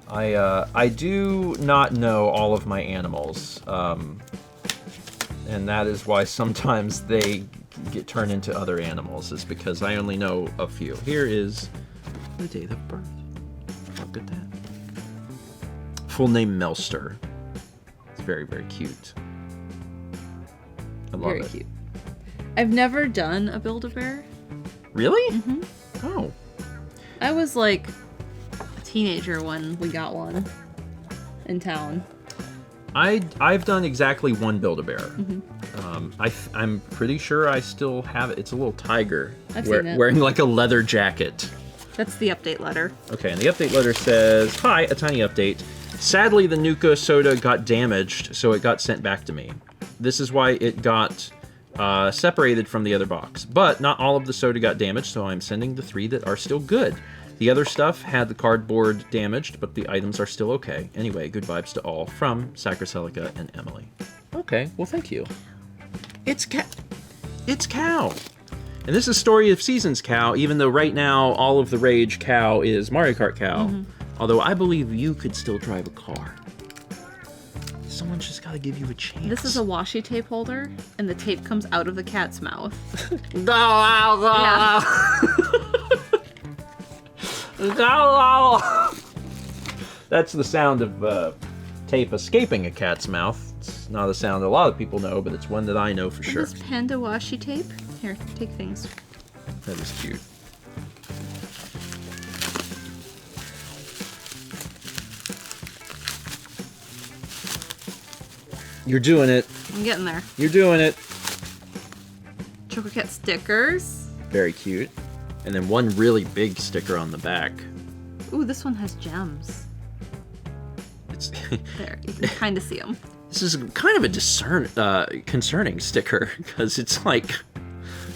I do not know all of my animals, and that is why sometimes they get turned into other animals, is because I only know a few. Here is the date of birth. Look at that. Full name Melster. It's very, very cute. I love it. Very cute. I've never done a Build-A-Bear. Really? Mm-hmm. Oh. I was like a teenager when we got one in town. I've done exactly one Build-A-Bear. Mm-hmm. I'm pretty sure I still have it. It's a little tiger I've seen it. Wearing like a leather jacket. That's the update letter. Okay, and the update letter says, "Hi, a tiny update. Sadly, the Nuka soda got damaged, so it got sent back to me. This is why it got separated from the other box. But not all of the soda got damaged, so I'm sending the 3 that are still good. The other stuff had the cardboard damaged, but the items are still okay. Anyway, good vibes to all from Sacrocelica and Emily." Okay, well, thank you. It's Cow. And this is Story of Seasons Cow, even though right now all of the rage Cow is Mario Kart Cow. Mm-hmm. Although I believe you could still drive a car. Someone's just gotta give you a chance. This is a washi tape holder, and the tape comes out of the cat's mouth. That's the sound of tape escaping a cat's mouth. It's not a sound a lot of people know, but it's one that I know for sure. This panda washi tape? Here, take things. That is cute. You're doing it. I'm getting there. You're doing it. Choco Cat stickers. Very cute. And then one really big sticker on the back. Ooh, this one has gems. It's there, you can kind of see them. This is kind of a concerning sticker, because it's like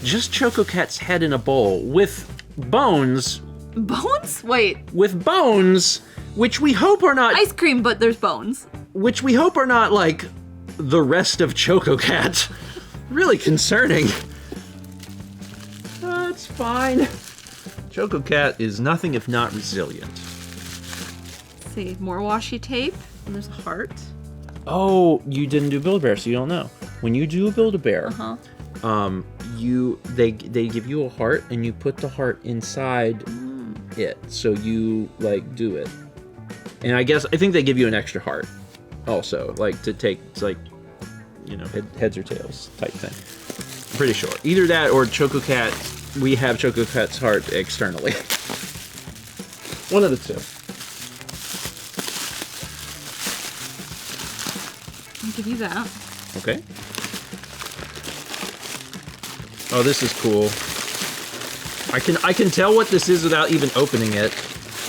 just Choco Cat's head in a bowl with bones. Bones? Wait. With bones, which we hope are not... Ice cream, but there's bones. Which we hope are not, like, the rest of Choco Cat. Really concerning. It's fine. Choco Cat is nothing if not resilient. Let's see, more washi tape, and there's a heart. Oh, you didn't do Build-A-Bear, so you don't know. When you do a Build-A-Bear, they give you a heart, and you put the heart inside it. So you, like, do it. And I think they give you an extra heart also, like, to take, it's like, you know, heads or tails type thing. I'm pretty sure. Either that or Choco Cat, we have Choco Cat's heart externally. One of the two. I'll give you that. Okay. Oh, this is cool. I can tell what this is without even opening it,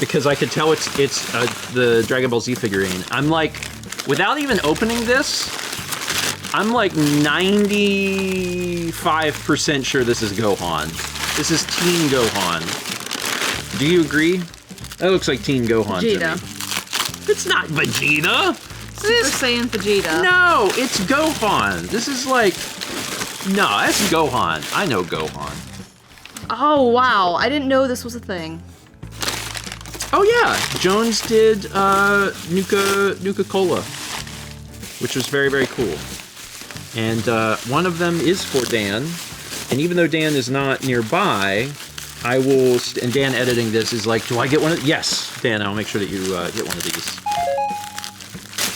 because I could tell it's the Dragon Ball Z figurine. I'm like, without even opening this, I'm like 95% sure this is Gohan. This is Teen Gohan. Do you agree? That looks like Teen Gohan Vegeta. to me. It's not Vegeta. Super Saiyan Vegeta. No, it's Gohan. This is like, no, that's Gohan. I know Gohan. Oh, wow. I didn't know this was a thing. Oh, yeah. Jones did Nuka Cola, which was very, very cool. And one of them is for Dan. And even though Dan is not nearby, I will... and Dan editing this is like, do I get one of... Yes, Dan, I'll make sure that you get one of these.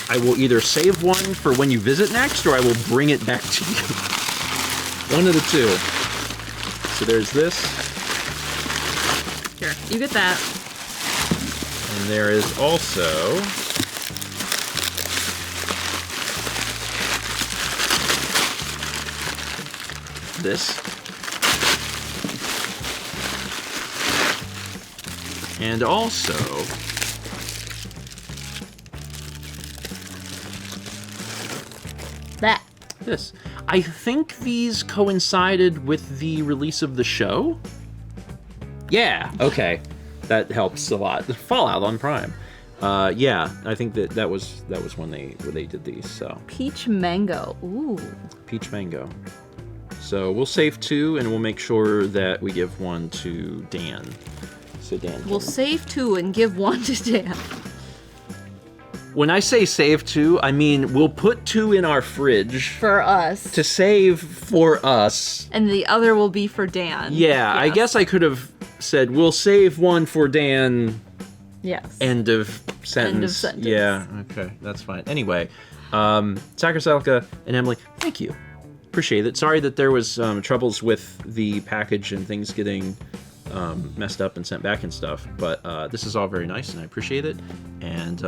I will either save one for when you visit next, or I will bring it back to you. One of the two. So there's this. Here, you get that. And there is also... this. And also... that. This. I think these coincided with the release of the show. Yeah, okay. that helps a lot. Fallout on Prime. Yeah, I think that was when they did these. So Peach Mango. Ooh. Peach Mango. So we'll save 2, and we'll make sure that we give 1 to Dan. So Dan. We'll save 2 and give 1 to Dan. When I say save 2, I mean we'll put 2 in our fridge for us to save for us, and the other will be for Dan. Yeah, yes. I guess I could have said we'll save 1 for Dan. Yes. End of sentence. End of sentence. Yeah. Okay, that's fine. Anyway, Sakarsalka and Emily, thank you. Appreciate it. Sorry that there was troubles with the package and things getting messed up and sent back and stuff, but this is all very nice and I appreciate it, and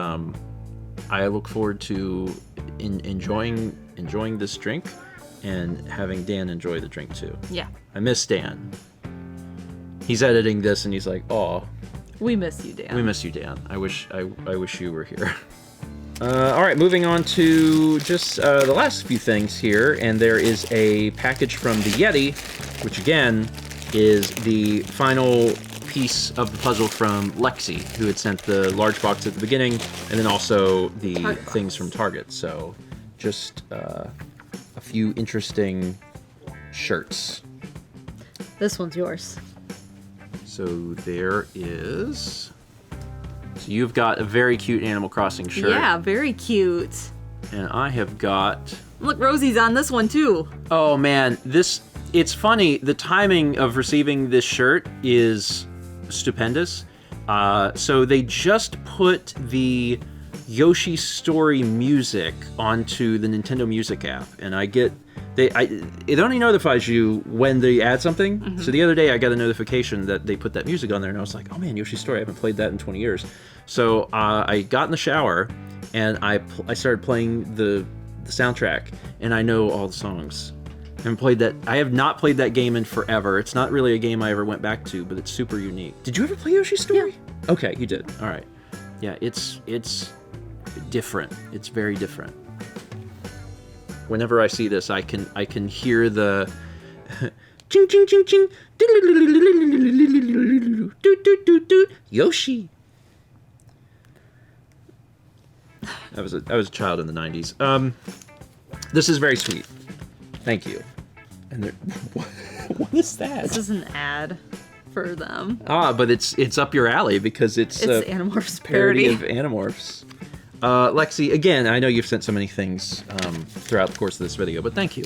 I look forward to enjoying this drink and having Dan enjoy the drink too. Yeah. I miss Dan. He's editing this and he's like, "Oh, we miss you, Dan. We miss you, Dan. I wish you were here." All right, moving on to just the last few things here, and there is a package from the Yeti, which again is the final piece of the puzzle from Lexi, who had sent the large box at the beginning, and then also the Target things box from Target. So just a few interesting shirts. This one's yours. So there is... So you've got a very cute Animal Crossing shirt. Yeah, very cute. And I have got... Look, Rosie's on this one too. Oh man, it's funny. The timing of receiving this shirt is stupendous. So they just put the Yoshi Story music onto the Nintendo Music app, and it only notifies you when they add something. Mm-hmm. So the other day I got a notification that they put that music on there, and I was like, oh man, Yoshi Story, I haven't played that in 20 years. So I got in the shower and I started playing the soundtrack, and I know all the songs. I have not played that game in forever. It's not really a game I ever went back to, but it's super unique. Did you ever play Yoshi Story? Yeah. Okay, you did. All right. Yeah, it's different. It's very different. Whenever I see this, I can hear the ching ching ching ching Yoshi. I was a child in the 90s. This is very sweet. Thank you. And what is that? This is an ad for them. But it's up your alley because it's Animorphs parody of Animorphs. Lexi, again, I know you've sent so many things throughout the course of this video, but thank you.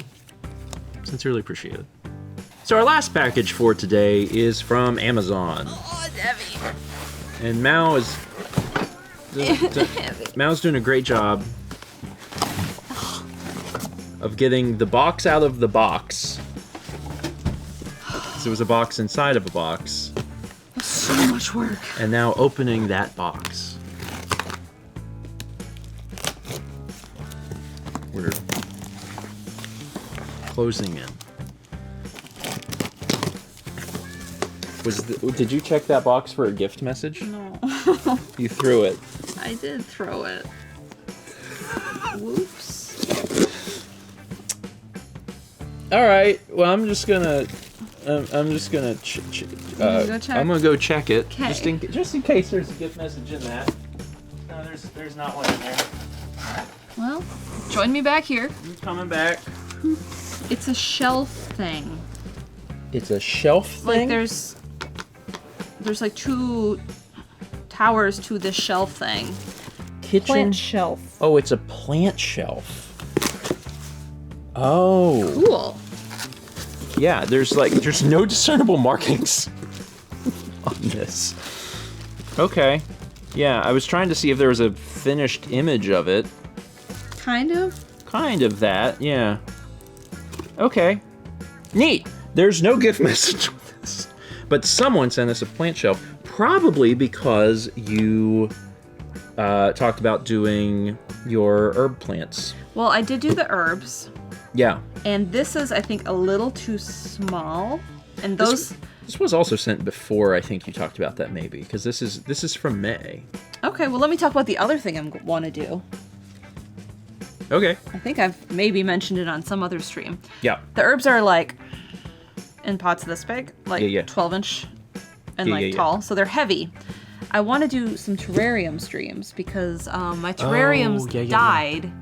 Sincerely appreciate it. So our last package for today is from Amazon. Oh, it's heavy. And Mao's doing a great job of getting the box out of the box. So it was a box inside of a box. That's so much work. And now opening that box. We're closing in. Did you check that box for a gift message? No. You threw it. I did throw it. Whoops. All right. Well, I'm just gonna go check? I'm gonna go check it. Okay. Just in case there's a gift message in that. No, there's not one in there. Well, join me back here. I'm coming back. It's a shelf thing. It's a shelf thing? Like there's like 2 towers to this shelf thing. Kitchen plant shelf. Oh, it's a plant shelf. Oh. Cool. Yeah, there's no discernible markings on this. Okay. Yeah, I was trying to see if there was a finished image of it. Kind of. Kind of that, yeah. Okay. Neat. There's no gift message with this. But someone sent us a plant shelf, probably because you talked about doing your herb plants. Well, I did do the herbs. Yeah. And this is, I think, a little too small. And those... This was also sent before, I think you talked about that maybe, because this is from May. Okay, well, let me talk about the other thing I want to do. Okay. I think I've maybe mentioned it on some other stream. Yeah. The herbs are like in pots this big, like yeah. 12-inch and tall, so they're heavy. I want to do some terrarium streams because my terrariums died,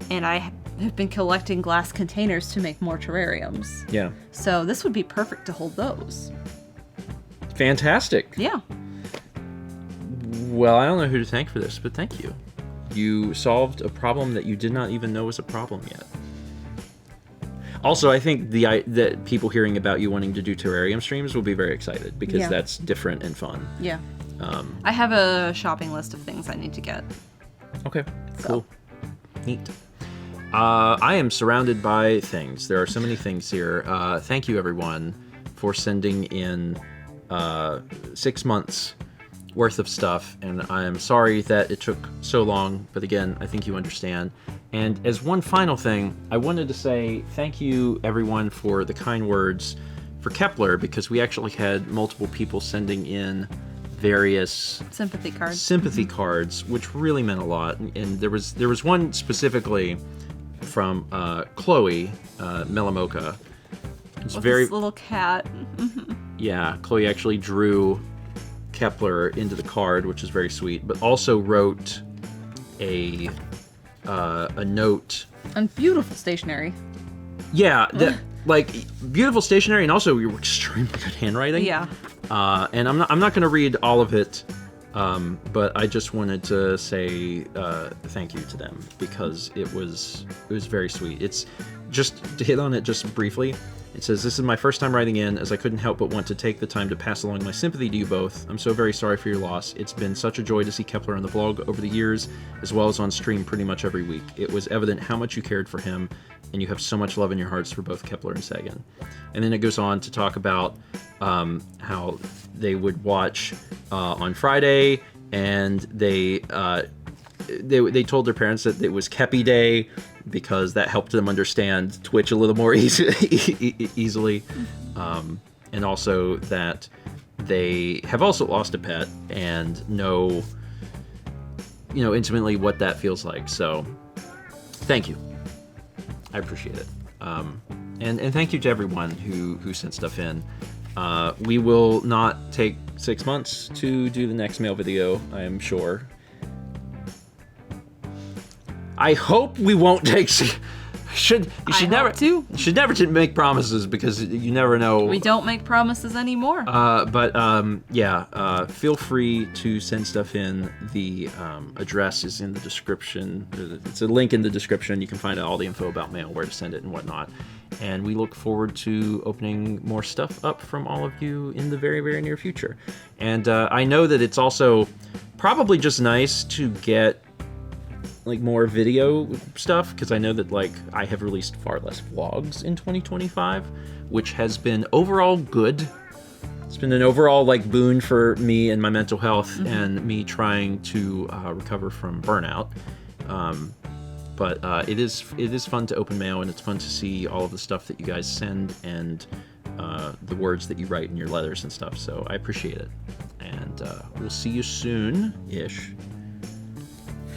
and I have been collecting glass containers to make more terrariums. Yeah. So this would be perfect to hold those. Fantastic. Yeah. Well, I don't know who to thank for this, but thank you. You solved a problem that you did not even know was a problem yet. Also, I think that people hearing about you wanting to do terrarium streams will be very excited because that's different and fun. Yeah. I have a shopping list of things I need to get. Okay, cool. Neat. I am surrounded by things. There are so many things here. Thank you, everyone, for sending in 6 months worth of stuff, and I'm sorry that it took so long, but again, I think you understand. And as one final thing, I wanted to say thank you, everyone, for the kind words for Kepler, because we actually had multiple people sending in various sympathy cards, which really meant a lot. And there was one specifically from Chloe Melamoka. It's this little cat. Yeah, Chloe actually drew Kepler into the card, which is very sweet, but also wrote a note. And beautiful stationery. Yeah, beautiful stationery, and also your extremely good handwriting. Yeah. And I'm not going to read all of it, but I just wanted to say thank you to them because it was very sweet. It's just to hit on it just briefly. It says, "This is my first time writing in, as I couldn't help but want to take the time to pass along my sympathy to you both. I'm so very sorry for your loss. It's been such a joy to see Kepler on the vlog over the years, as well as on stream pretty much every week. It was evident how much you cared for him, and you have so much love in your hearts for both Kepler and Sagan." And then it goes on to talk about how they would watch on Friday, and they told their parents that it was Kepi Day, because that helped them understand Twitch a little more easily. And also that they have also lost a pet and know intimately what that feels like. So thank you. I appreciate it. And thank you to everyone who sent stuff in. We will not take 6 months to do the next mail video, I am sure. I hope we won't take. You should never make promises because you never know. We don't make promises anymore. Feel free to send stuff in. The address is in the description. It's a link in the description. You can find out all the info about mail, where to send it, and whatnot. And we look forward to opening more stuff up from all of you in the very, very near future. And I know that it's also probably just nice to get more video stuff, because I know that I have released far less vlogs in 2025, which has been overall good. It's been an overall boon for me and my mental health, and me trying to recover from burnout. But it is fun to open mail, and it's fun to see all of the stuff that you guys send and the words that you write in your letters and stuff. So I appreciate it, and we'll see you soon-ish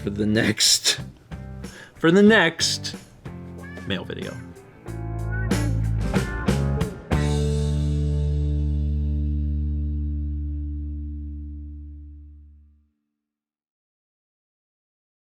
for the next mail video.